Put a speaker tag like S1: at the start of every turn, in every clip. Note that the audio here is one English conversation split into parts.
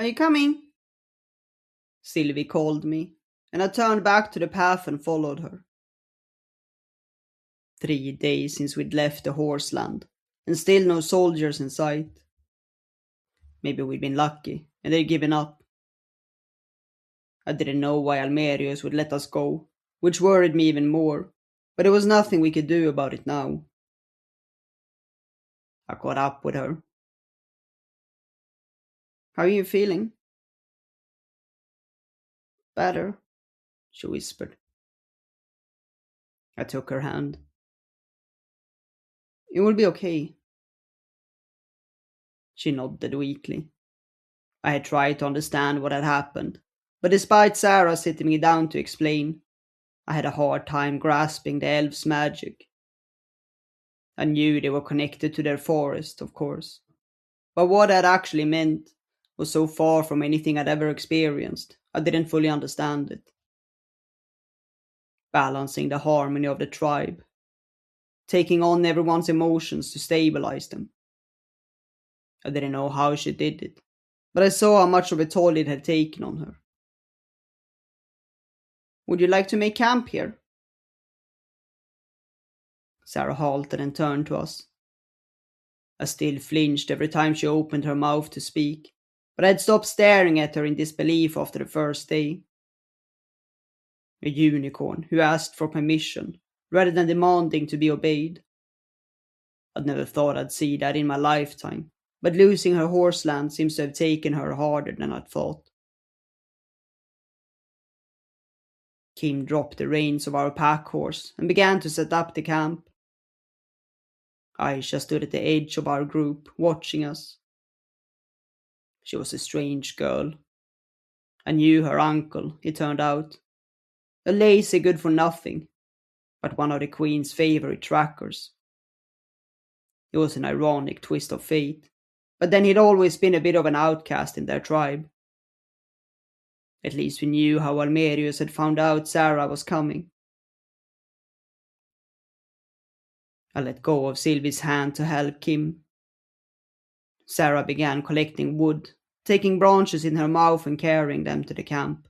S1: Are you coming? Silvi called me, and I turned back to the path and followed her. 3 days since we'd left the horseland, and still no soldiers in sight. Maybe we'd been lucky, and they'd given up. I didn't know why Almerius would let us go, which worried me even more, but there was nothing we could do about it now. I caught up with her. How are you feeling? Better, she whispered. I took her hand. It will be okay. She nodded weakly. I had tried to understand what had happened, but despite Sara sitting me down to explain, I had a hard time grasping the elves' magic. I knew they were connected to their forest, of course, but what that actually meant was so far from anything I'd ever experienced, I didn't fully understand it. Balancing the harmony of the tribe, taking on everyone's emotions to stabilize them. I didn't know how she did it, but I saw how much of a toll it had taken on her. Would you like to make camp here? Sara halted and turned to us. I still flinched every time she opened her mouth to speak, but I had stopped staring at her in disbelief after the first day. A unicorn who asked for permission, rather than demanding to be obeyed. I'd never thought I'd see that in my lifetime, but losing her horseland seems to have taken her harder than I'd thought. Kim dropped the reins of our pack horse and began to set up the camp. Aisha stood at the edge of our group, watching us. She was a strange girl. I knew her uncle, it turned out. A lazy good-for-nothing, but one of the Queen's favorite trackers. It was an ironic twist of fate, but then he'd always been a bit of an outcast in their tribe. At least we knew how Almerius had found out Sara was coming. I let go of Sylvie's hand to help Kim. Sara began collecting wood, taking branches in her mouth and carrying them to the camp.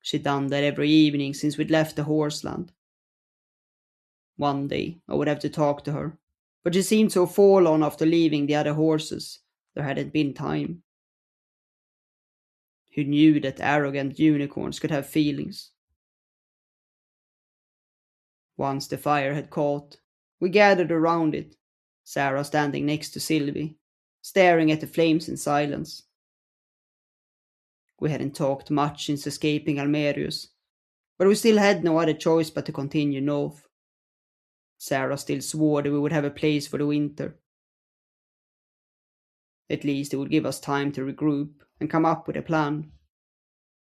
S1: She'd done that every evening since we'd left the horseland. One day I would have to talk to her, but she seemed so forlorn after leaving the other horses, there hadn't been time. Who knew that arrogant unicorns could have feelings? Once the fire had caught, we gathered around it, Sara standing next to Silvi, staring at the flames in silence. We hadn't talked much since escaping Almerius, but we still had no other choice but to continue north. Sara still swore that we would have a place for the winter. At least it would give us time to regroup and come up with a plan.